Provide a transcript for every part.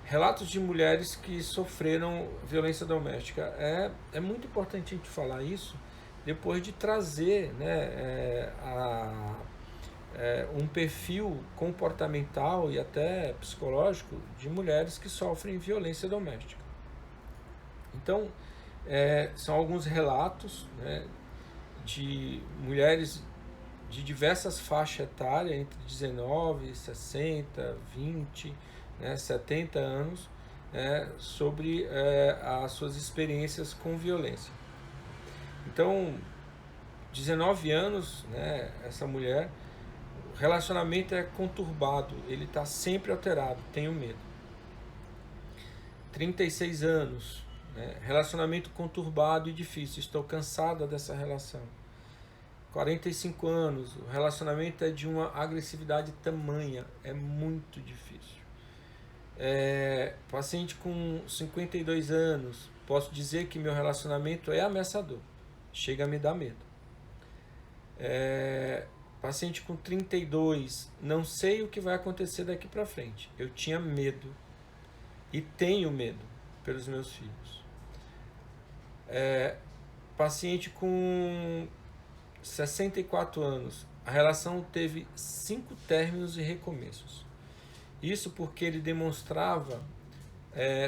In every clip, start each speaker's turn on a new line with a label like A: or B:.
A: relatos de mulheres que sofreram violência doméstica. É muito importante a gente falar isso depois de trazer, né, um perfil comportamental e até psicológico de mulheres que sofrem violência doméstica. Então, são alguns relatos, né, de mulheres de diversas faixas etárias, entre 19, 60, 20, né, 70 anos, sobre as suas experiências com violência. Então, 19 anos, né, essa mulher, o relacionamento é conturbado, ele está sempre alterado, tenho medo. 36 anos, né, relacionamento conturbado e difícil, estou cansada dessa relação. 45 anos, o relacionamento é de uma agressividade tamanha, é muito difícil. Paciente com 52 anos, posso dizer que meu relacionamento é ameaçador, chega a me dar medo. Paciente com 32, não sei o que vai acontecer daqui para frente, eu tinha medo e tenho medo pelos meus filhos. Paciente com 64 anos, a relação teve 5 términos e recomeços. Isso porque ele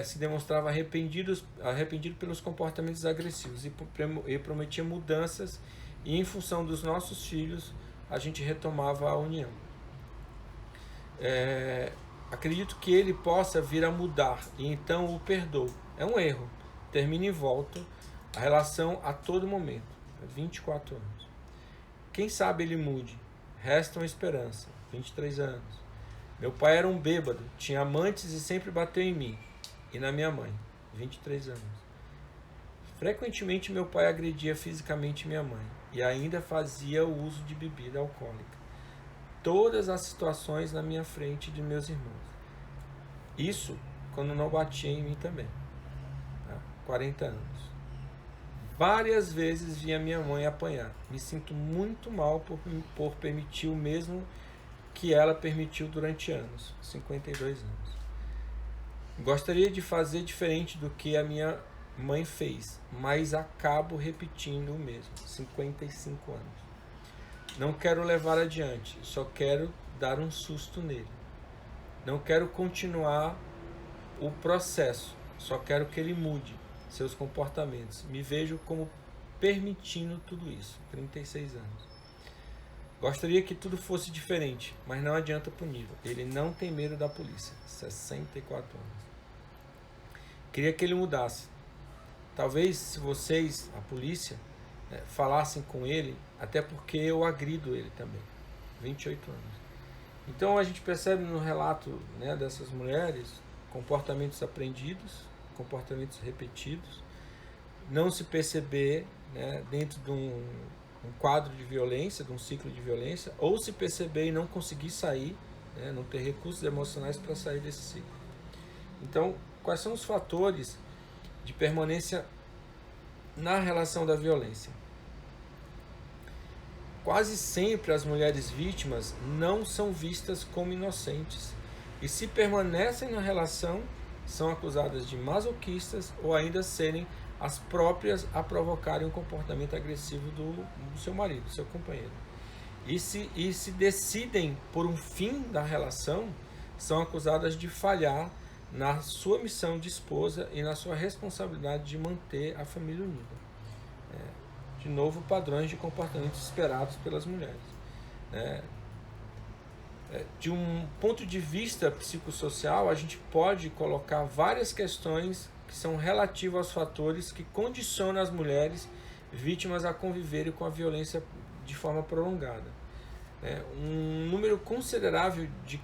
A: se demonstrava arrependido pelos comportamentos agressivos e prometia mudanças, e em função dos nossos filhos a gente retomava a união. Acredito que ele possa vir a mudar e então o perdoo. É um erro, termina e volta a relação a todo momento. 24 anos. Quem sabe ele mude, resta uma esperança. 23 anos. Meu pai era um bêbado, tinha amantes e sempre bateu em mim e na minha mãe. 23 anos. Frequentemente meu pai agredia fisicamente minha mãe e ainda fazia o uso de bebida alcoólica. Todas as situações na minha frente de meus irmãos. Isso quando não batia em mim também. 40 anos. Várias vezes vi a minha mãe apanhar. Me sinto muito mal por permitir o mesmo que ela permitiu durante anos. 52 anos. Gostaria de fazer diferente do que a minha mãe fez, mas acabo repetindo o mesmo. 55 anos. Não quero levar adiante, só quero dar um susto nele. Não quero continuar o processo, só quero que ele mude seus comportamentos. Me vejo como permitindo tudo isso. 36 anos. Gostaria que tudo fosse diferente, mas não adianta puni-lo. Ele não tem medo da polícia. 64 anos. Queria que ele mudasse. Talvez se vocês, a polícia, falassem com ele, até porque eu agrido ele também. 28 anos. Então a gente percebe no relato, né, dessas mulheres comportamentos aprendidos, comportamentos repetidos, não se perceber, né, dentro de um quadro de violência, de um ciclo de violência, ou se perceber e não conseguir sair, né, não ter recursos emocionais para sair desse ciclo. Então, quais são os fatores de permanência na relação da violência? Quase sempre as mulheres vítimas não são vistas como inocentes e, se permanecem na relação, são acusadas de masoquistas ou ainda serem as próprias a provocarem um comportamento agressivo do seu marido, do seu companheiro. E se decidem por um fim da relação, são acusadas de falhar na sua missão de esposa e na sua responsabilidade de manter a família unida. De novo, padrões de comportamento esperados pelas mulheres. De um ponto de vista psicossocial, a gente pode colocar várias questões que são relativas aos fatores que condicionam as mulheres vítimas a conviverem com a violência de forma prolongada. Um número considerável de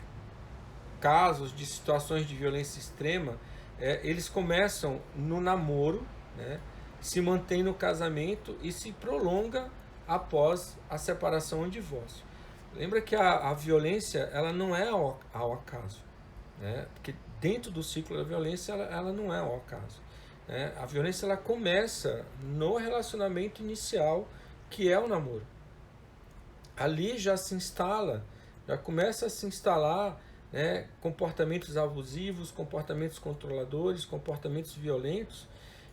A: casos, de situações de violência extrema, eles começam no namoro, né, se mantém no casamento e se prolonga após a separação ou divórcio. Lembra que a violência, ela não é ao acaso, né? Porque dentro do ciclo da violência ela não é ao acaso, né? A violência ela começa no relacionamento inicial, que é o namoro. Ali já se instala, já começa a se instalar né, comportamentos abusivos, comportamentos controladores, comportamentos violentos,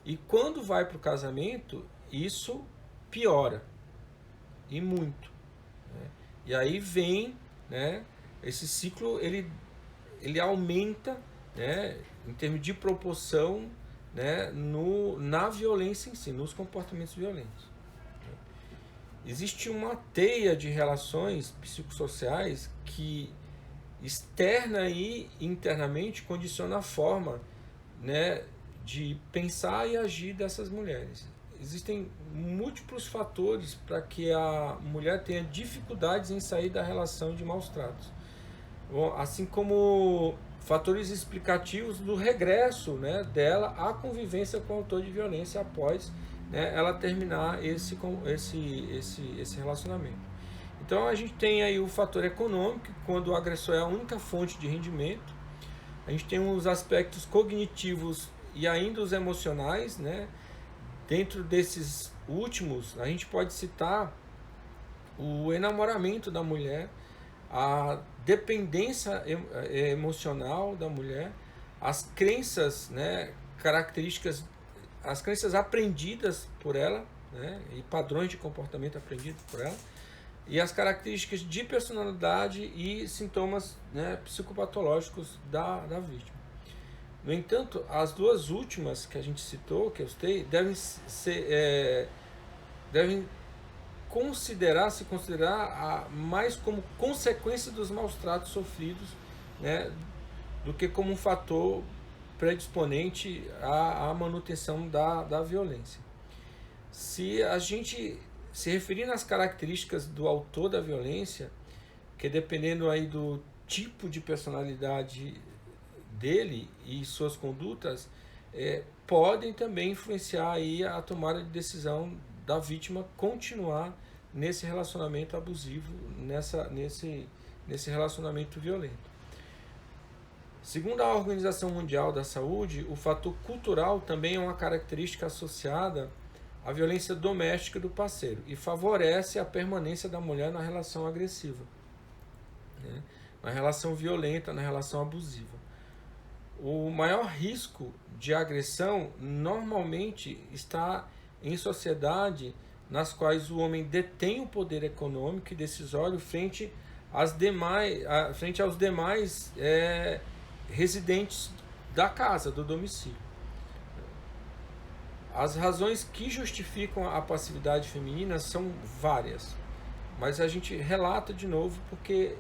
A: e quando vai para o casamento, isso piora, e muito, né? E aí vem, né, esse ciclo, ele aumenta, né, em termos de proporção, né, na violência em si, nos comportamentos violentos. Existe uma teia de relações psicossociais que externa e internamente condiciona a forma, né, de pensar e agir dessas mulheres. Existem múltiplos fatores para que a mulher tenha dificuldades em sair da relação de maus tratos, assim como fatores explicativos do regresso, né, dela à convivência com o autor de violência após, né, ela terminar esse relacionamento. Então a gente tem aí o fator econômico, quando o agressor é a única fonte de rendimento. A gente tem os aspectos cognitivos e ainda os emocionais, né? Dentro desses últimos, a gente pode citar o enamoramento da mulher, a dependência emocional da mulher, as crenças, né, características, as crenças aprendidas por ela, né, e padrões de comportamento aprendidos por ela, e as características de personalidade e sintomas, né, psicopatológicos da vítima. No entanto, as duas últimas que a gente citou, que eu citei, devem se considerar mais como consequência dos maus tratos sofridos, né, do que como um fator predisponente à manutenção da violência. Se a gente se referir às características do autor da violência, que dependendo aí do tipo de personalidade dele e suas condutas, podem também influenciar aí a tomada de decisão da vítima continuar nesse relacionamento abusivo, nesse relacionamento violento. Segundo a Organização Mundial da Saúde, o fator cultural também é uma característica associada à violência doméstica do parceiro e favorece a permanência da mulher na relação agressiva, né? Na relação violenta, na relação abusiva. O maior risco de agressão normalmente está em sociedade nas quais o homem detém o poder econômico e decisório frente aos demais residentes da casa, do domicílio. As razões que justificam a passividade feminina são várias, mas a gente relata de novo porque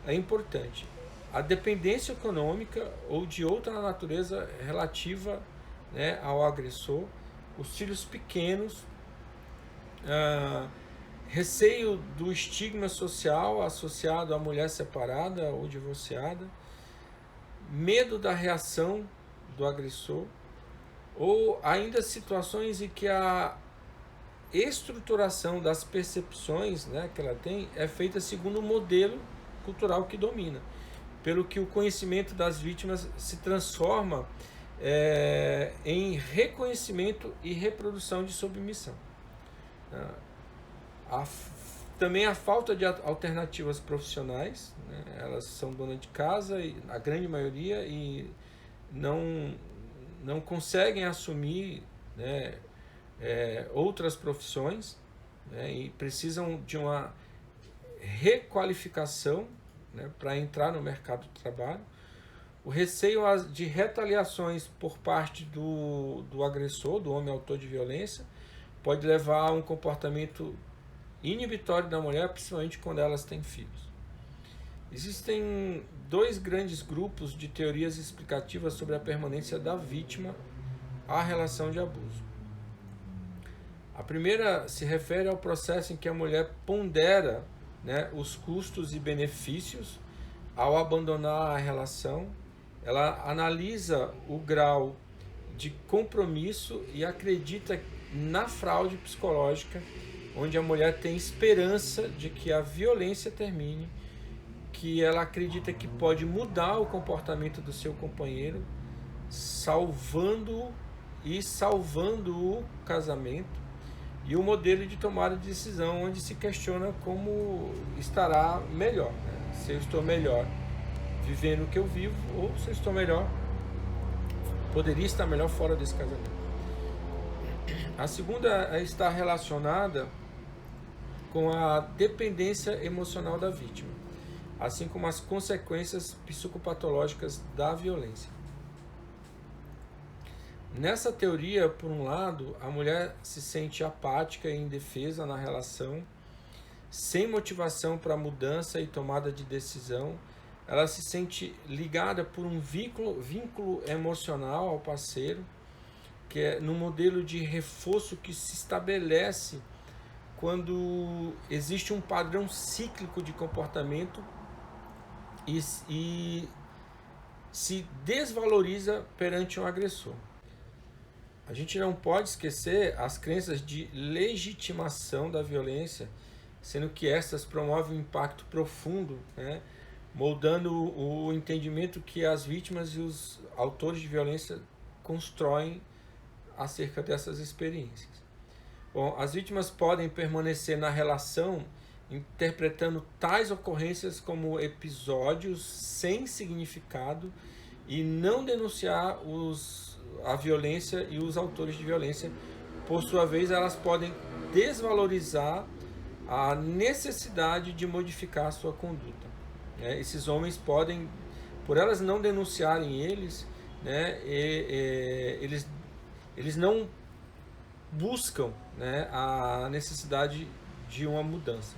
A: é importante. A dependência econômica ou de outra natureza relativa, né, ao agressor, os filhos pequenos, receio do estigma social associado à mulher separada ou divorciada, medo da reação do agressor, ou ainda situações em que a estruturação das percepções, né, que ela tem é feita segundo o modelo cultural que domina, pelo que o conhecimento das vítimas se transforma em reconhecimento e reprodução de submissão. Também a falta de alternativas profissionais, né? Elas são donas de casa, a grande maioria, e não conseguem assumir, né, outras profissões, né, e precisam de uma requalificação, né, para entrar no mercado de trabalho. O receio de retaliações por parte do agressor, do homem autor de violência, pode levar a um comportamento inibitório da mulher, principalmente quando elas têm filhos. Existem dois grandes grupos de teorias explicativas sobre a permanência da vítima à relação de abuso. A primeira se refere ao processo em que a mulher pondera, né, os custos e benefícios ao abandonar a relação. Ela analisa o grau de compromisso e acredita na fraude psicológica, onde a mulher tem esperança de que a violência termine, que ela acredita que pode mudar o comportamento do seu companheiro, salvando o casamento, e o modelo de tomada de decisão, onde se questiona como estará melhor, né? Se eu estou melhor vivendo o que eu vivo, ou se eu estou melhor, poderia estar melhor fora desse casamento. A segunda está relacionada com a dependência emocional da vítima, assim como as consequências psicopatológicas da violência. Nessa teoria, por um lado, a mulher se sente apática e indefesa na relação, sem motivação para mudança e tomada de decisão. Ela se sente ligada por um vínculo emocional ao parceiro, que é no modelo de reforço que se estabelece quando existe um padrão cíclico de comportamento e se desvaloriza perante um agressor. A gente não pode esquecer as crenças de legitimação da violência, sendo que essas promovem um impacto profundo, né, moldando o entendimento que as vítimas e os autores de violência constroem acerca dessas experiências. Bom, as vítimas podem permanecer na relação interpretando tais ocorrências como episódios sem significado e não denunciar a violência e os autores de violência. Por sua vez, elas podem desvalorizar a necessidade de modificar a sua conduta. Esses homens podem, por elas não denunciarem eles, né, eles não buscam, né, a necessidade de uma mudança.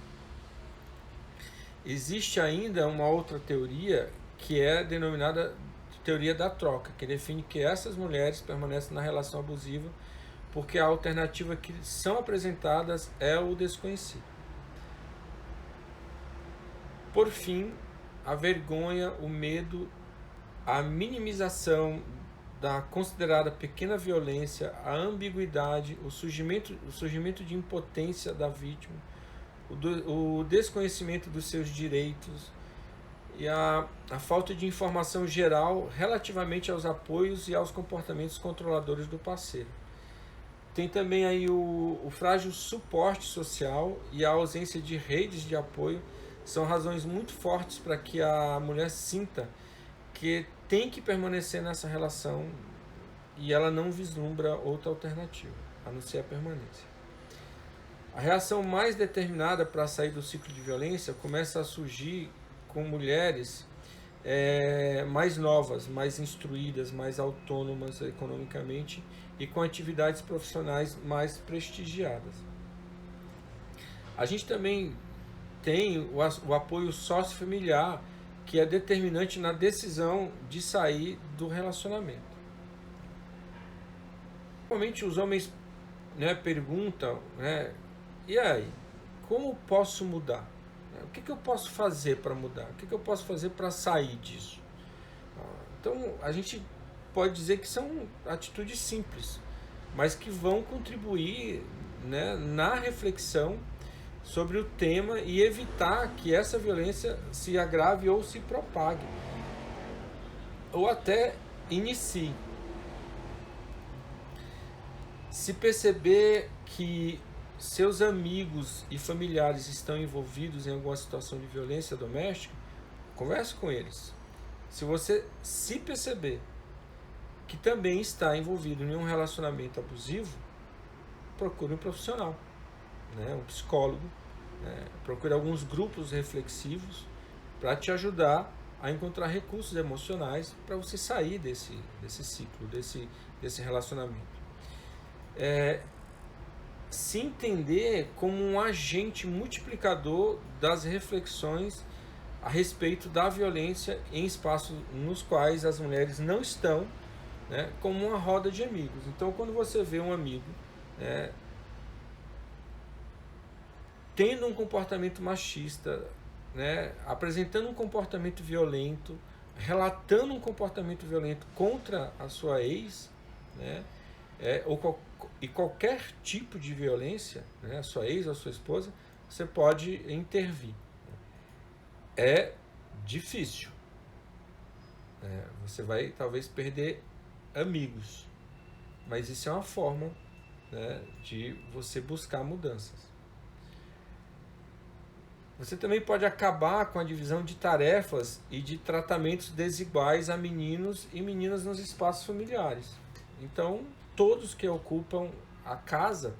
A: Existe ainda uma outra teoria que é denominada teoria da troca, que define que essas mulheres permanecem na relação abusiva porque a alternativa que são apresentadas é o desconhecido. Por fim, a vergonha, o medo, a minimização da considerada pequena violência, a ambiguidade, o surgimento de impotência da vítima, o desconhecimento dos seus direitos e a falta de informação geral relativamente aos apoios e aos comportamentos controladores do parceiro. Tem também aí o frágil suporte social e a ausência de redes de apoio, são razões muito fortes para que a mulher sinta que tem que permanecer nessa relação e ela não vislumbra outra alternativa, a não ser a permanência. A reação mais determinada para sair do ciclo de violência começa a surgir com mulheres mais novas, mais instruídas, mais autônomas economicamente e com atividades profissionais mais prestigiadas. A gente também tem o apoio sócio-familiar, que é determinante na decisão de sair do relacionamento. Normalmente os homens, né, perguntam, né, e aí, como posso mudar? O que eu posso fazer para mudar? O que eu posso fazer para sair disso? Então, a gente pode dizer que são atitudes simples, mas que vão contribuir, né, na reflexão sobre o tema e evitar que essa violência se agrave ou se propague, ou até inicie. Se perceber que seus amigos e familiares estão envolvidos em alguma situação de violência doméstica, converse com eles. Se você se perceber que também está envolvido em um relacionamento abusivo, procure um profissional, né, um psicólogo, procure alguns grupos reflexivos para te ajudar a encontrar recursos emocionais para você sair desse ciclo, desse relacionamento. Se entender como um agente multiplicador das reflexões a respeito da violência em espaços nos quais as mulheres não estão, né, como uma roda de amigos. Então, quando você vê um amigo, né, tendo um comportamento machista, né, apresentando um comportamento violento, relatando um comportamento violento contra a sua ex, né, e qualquer tipo de violência, né, a sua ex ou a sua esposa, você pode intervir. É difícil. Você vai talvez perder amigos, mas isso é uma forma, né, de você buscar mudanças. Você também pode acabar com a divisão de tarefas e de tratamentos desiguais a meninos e meninas nos espaços familiares. Então, todos que ocupam a casa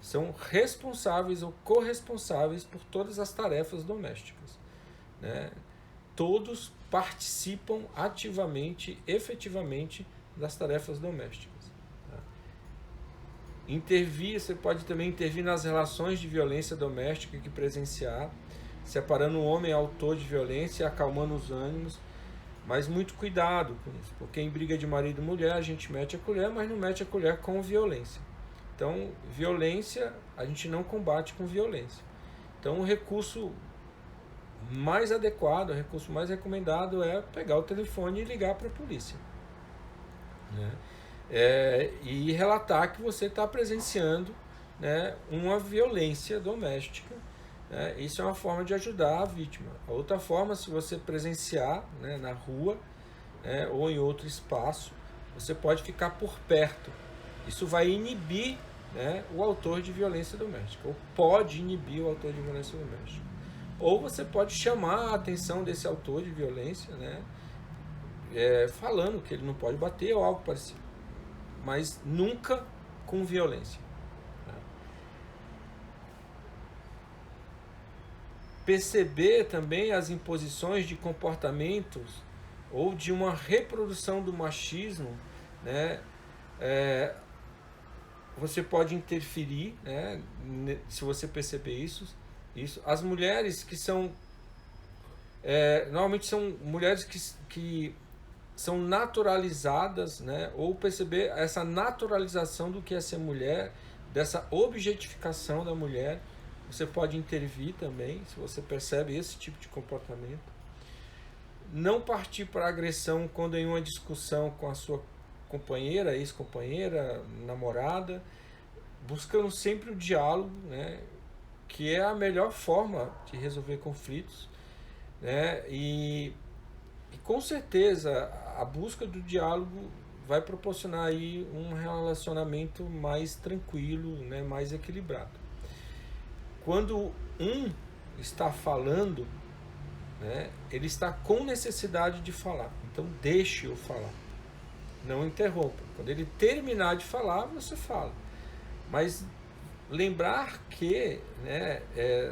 A: são responsáveis ou corresponsáveis por todas as tarefas domésticas, né? Todos participam ativamente, efetivamente, das tarefas domésticas. Intervir, você pode também intervir nas relações de violência doméstica que presenciar, separando o homem autor de violência e acalmando os ânimos, mas muito cuidado com isso, porque em briga de marido e mulher a gente mete a colher, mas não mete a colher com violência. Então, violência a gente não combate com violência. Então, o recurso mais adequado, o recurso mais recomendado é pegar o telefone e ligar para a polícia, né? E relatar que você está presenciando, né, uma violência doméstica, né? Isso é uma forma de ajudar a vítima. A outra forma, se você presenciar, né, na rua, né, ou em outro espaço, você pode ficar por perto. Isso vai inibir, né, o autor de violência doméstica, ou pode inibir o autor de violência doméstica. Ou você pode chamar a atenção desse autor de violência, né, falando que ele não pode bater ou algo parecido, mas nunca com violência. Perceber também as imposições de comportamentos ou de uma reprodução do machismo, né? Você pode interferir, né, se você perceber isso. As mulheres que são normalmente são mulheres que são naturalizadas, né, ou perceber essa naturalização do que é ser mulher, dessa objetificação da mulher. Você pode intervir também, se você percebe esse tipo de comportamento. Não partir para a agressão quando em uma discussão com a sua companheira, ex-companheira, namorada, buscando sempre o diálogo, né, que é a melhor forma de resolver conflitos, né, e com certeza a busca do diálogo vai proporcionar aí um relacionamento mais tranquilo, né, mais equilibrado. Quando um está falando, né, ele está com necessidade de falar, então deixe-o falar, não interrompa. Quando ele terminar de falar, você fala. Mas lembrar que, né,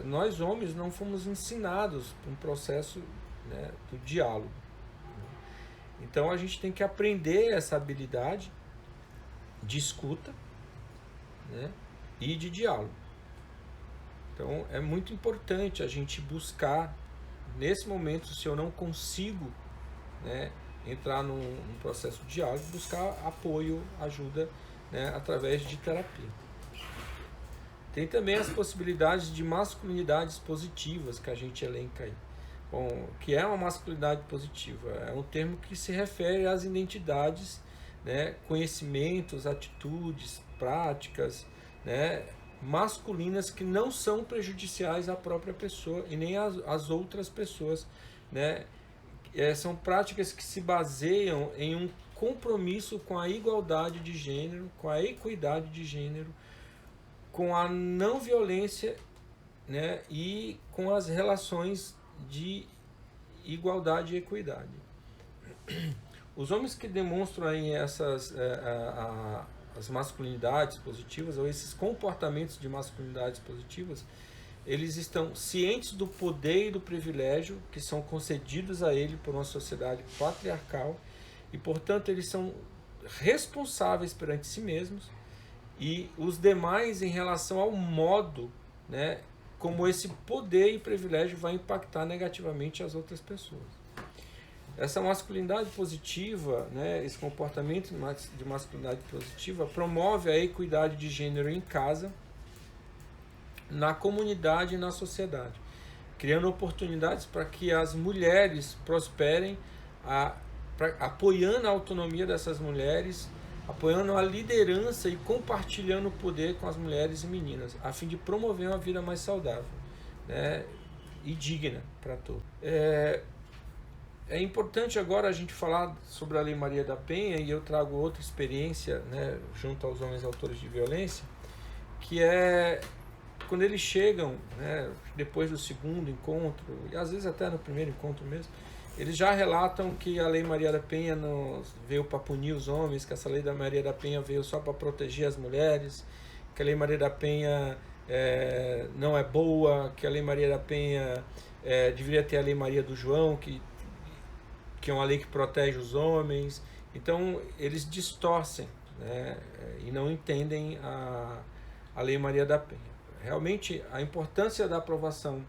A: nós homens não fomos ensinados para um processo, né, do diálogo. Então a gente tem que aprender essa habilidade de escuta, né, e de diálogo. Então é muito importante a gente buscar, nesse momento, se eu não consigo, né, entrar num processo de diálogo, buscar apoio, ajuda, né, através de terapia. Tem também as possibilidades de masculinidades positivas que a gente elenca aí. Bom, que é uma masculinidade positiva? É um termo que se refere às identidades, né, conhecimentos, atitudes, práticas, né, masculinas que não são prejudiciais à própria pessoa e nem às outras pessoas, né? São práticas que se baseiam em um compromisso com a igualdade de gênero, com a equidade de gênero, com a não violência, né, e com as relações de igualdade e equidade. Os homens que demonstram aí as masculinidades positivas, ou esses comportamentos de masculinidades positivas, eles estão cientes do poder e do privilégio que são concedidos a ele por uma sociedade patriarcal e, portanto, eles são responsáveis perante si mesmos e os demais em relação ao modo, né, como esse poder e privilégio vai impactar negativamente as outras pessoas. Essa masculinidade positiva, né, esse comportamento de masculinidade positiva promove a equidade de gênero em casa, na comunidade e na sociedade, criando oportunidades para que as mulheres prosperem, apoiando a autonomia dessas mulheres, apoiando a liderança e compartilhando o poder com as mulheres e meninas, a fim de promover uma vida mais saudável, né, e digna para todos. É importante agora a gente falar sobre a Lei Maria da Penha, e eu trago outra experiência, né, junto aos homens autores de violência, que é quando eles chegam, né, depois do segundo encontro, e às vezes até no primeiro encontro mesmo, eles já relatam que a Lei Maria da Penha veio para punir os homens, que essa Lei da Maria da Penha veio só para proteger as mulheres, que a Lei Maria da Penha não é boa, que a Lei Maria da Penha deveria ter a Lei Maria do João, que é uma lei que protege os homens. Então eles distorcem, né, e não entendem a Lei Maria da Penha. Realmente a importância da aprovação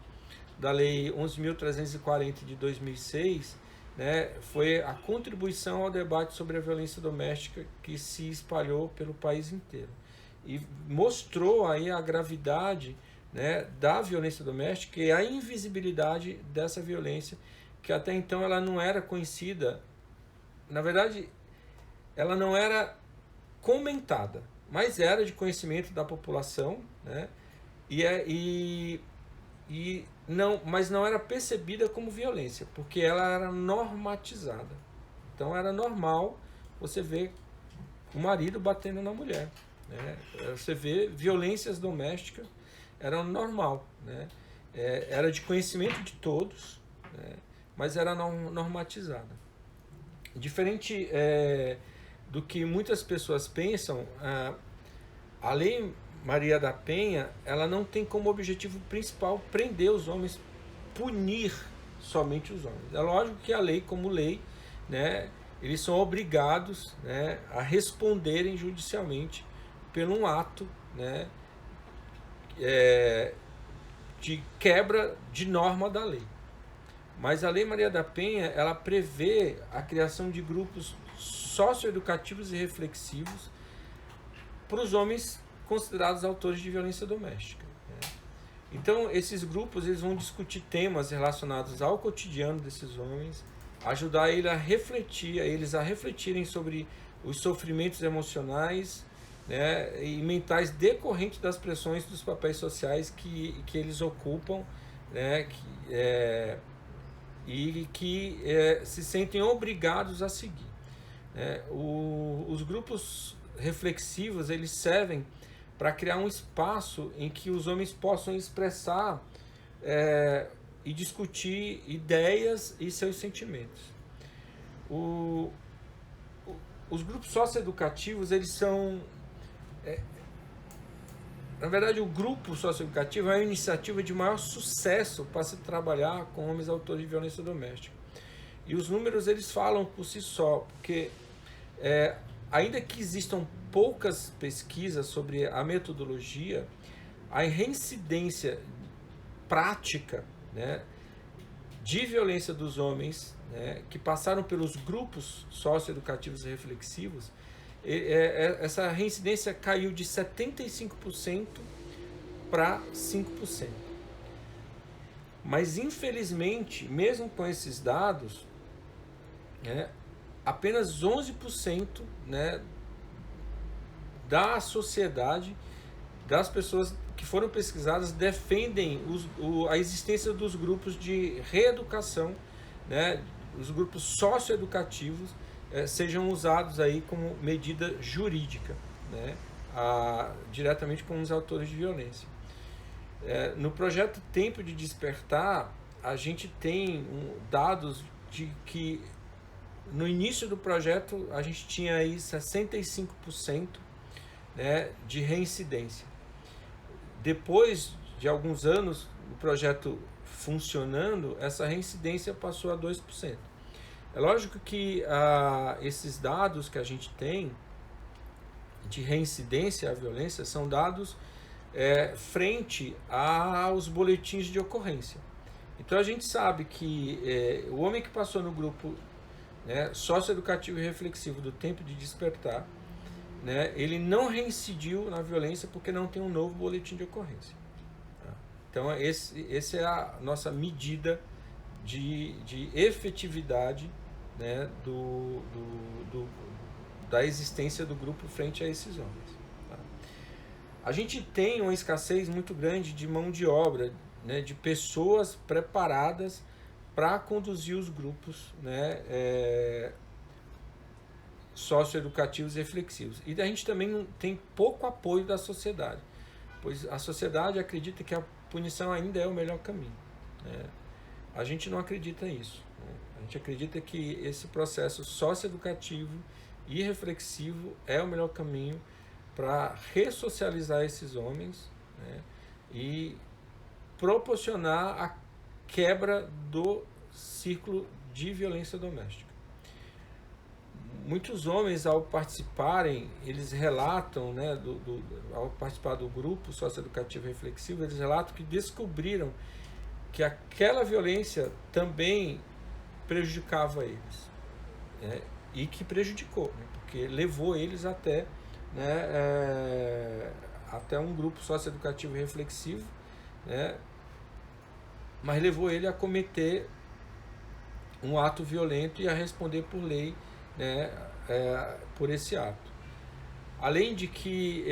A: da Lei 11.340 de 2006, né, foi a contribuição ao debate sobre a violência doméstica que se espalhou pelo país inteiro e mostrou aí a gravidade, né, da violência doméstica e a invisibilidade dessa violência, que até então ela não era conhecida. Na verdade, ela não era comentada, mas era de conhecimento da população, né, mas não era percebida como violência, porque ela era normatizada. Então era normal você ver o marido batendo na mulher, né? Você vê violências domésticas, era normal, né? Era de conhecimento de todos, né? Mas era normatizada. Diferente do que muitas pessoas pensam, a Lei Maria da Penha, ela não tem como objetivo principal prender os homens, punir somente os homens. É lógico que a lei, como lei, né, eles são obrigados, né, a responderem judicialmente pelo um ato, né, de quebra de norma da lei. Mas a Lei Maria da Penha, ela prevê a criação de grupos socioeducativos e reflexivos para os homens considerados autores de violência doméstica, né? Então, esses grupos eles vão discutir temas relacionados ao cotidiano desses homens, ajudar eles a refletirem sobre os sofrimentos emocionais, né, e mentais decorrentes das pressões dos papéis sociais que eles ocupam, né, e que se sentem obrigados a seguir, né? Os grupos reflexivos eles servem para criar um espaço em que os homens possam expressar e discutir ideias e seus sentimentos. Os grupos socioeducativos, eles são... na verdade, o grupo socioeducativo é a iniciativa de maior sucesso para se trabalhar com homens autores de violência doméstica. E os números, eles falam por si só, porque ainda que existam poucas pesquisas sobre a metodologia, a reincidência prática, né, de violência dos homens, né, que passaram pelos grupos socioeducativos e reflexivos, essa reincidência caiu de 75% para 5%. Mas, infelizmente, mesmo com esses dados, né, apenas 11%, né, da sociedade, das pessoas que foram pesquisadas, defendem a existência dos grupos de reeducação, né, os grupos socioeducativos, sejam usados aí como medida jurídica, né, diretamente com os autores de violência. No projeto Tempo de Despertar, a gente tem dados de que no início do projeto a gente tinha aí 65%, né, de reincidência. Depois de alguns anos o projeto funcionando, essa reincidência passou a 2%. É lógico que esses dados que a gente tem de reincidência à violência são dados frente aos boletins de ocorrência. Então a gente sabe que o homem que passou no grupo, né, socioeducativo e reflexivo do Tempo de Despertar, né, ele não reincidiu na violência porque não tem um novo boletim de ocorrência. Tá? Então essa é a nossa medida de efetividade, né, da existência do grupo frente a esses homens. Tá? A gente tem uma escassez muito grande de mão de obra, né, de pessoas preparadas para conduzir os grupos, né, socioeducativos e reflexivos. E a gente também tem pouco apoio da sociedade. pois a sociedade acredita que a punição ainda é o melhor caminho, né? A gente não acredita nisso, né? A gente acredita que esse processo socioeducativo e reflexivo é o melhor caminho para ressocializar esses homens, né? E proporcionar a quebra do círculo de violência doméstica. Muitos homens, ao participarem, eles relatam, né, ao participar do grupo socioeducativo reflexivo, eles relatam que descobriram que aquela violência também prejudicava eles, né, e que prejudicou, né, porque levou eles até, né, até um grupo socioeducativo reflexivo, né, mas levou ele a cometer um ato violento e a responder por lei, né, por esse ato. Além de que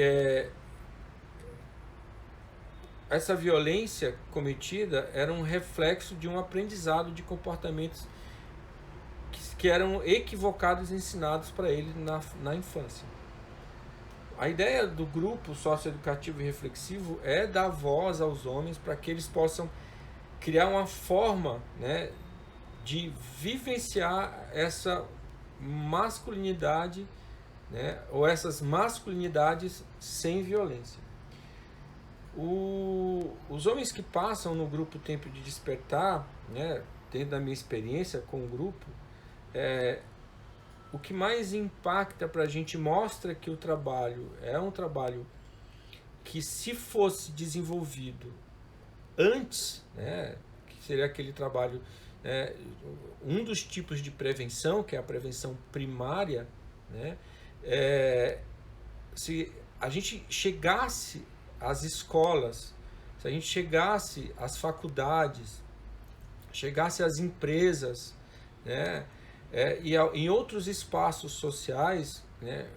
A: essa violência cometida era um reflexo de um aprendizado de comportamentos que eram equivocados e ensinados para ele na infância. A ideia do grupo socioeducativo e reflexivo é dar voz aos homens para que eles possam criar uma forma, né, de vivenciar essa masculinidade, né, ou essas masculinidades sem violência. Os homens que passam no grupo Tempo de Despertar, né, dentro da minha experiência com o grupo, o que mais impacta para a gente, mostra que o trabalho é um trabalho que, se fosse desenvolvido antes, né, que seria aquele trabalho, um dos tipos de prevenção, que é a prevenção primária, né, se a gente chegasse às escolas, se a gente chegasse às faculdades, chegasse às empresas, né, e em outros espaços sociais, né,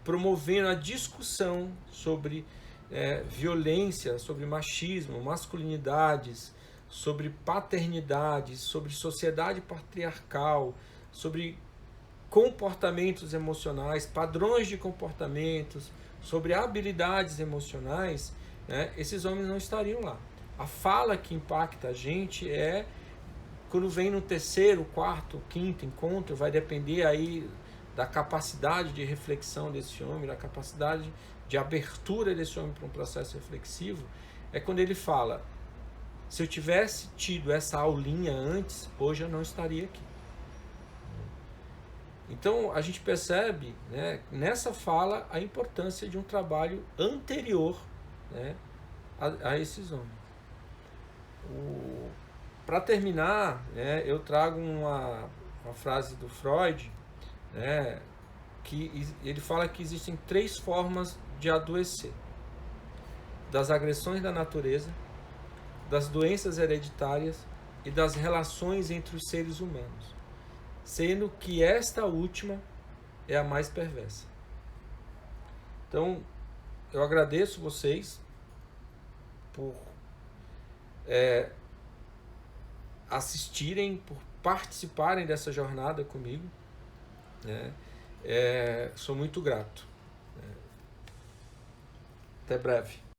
A: promovendo a discussão sobre violência, sobre machismo, masculinidades, sobre paternidade, sobre sociedade patriarcal, sobre comportamentos emocionais, padrões de comportamentos, sobre habilidades emocionais, né, esses homens não estariam lá. A fala que impacta a gente é quando vem no terceiro, quarto, quinto encontro, vai depender aí da capacidade de reflexão desse homem, da capacidade de abertura desse homem para um processo reflexivo, é quando ele fala: se eu tivesse tido essa aulinha antes, hoje eu não estaria aqui. Então a gente percebe, né, nessa fala a importância de um trabalho anterior, né, a esses homens. Para terminar, né, eu trago uma frase do Freud, né, que ele fala que existem 3 formas de adoecer: das agressões da natureza, das doenças hereditárias e das relações entre os seres humanos, sendo que esta última é a mais perversa. Então, eu agradeço vocês por assistirem, por participarem dessa jornada comigo, né? Sou muito grato. Até breve.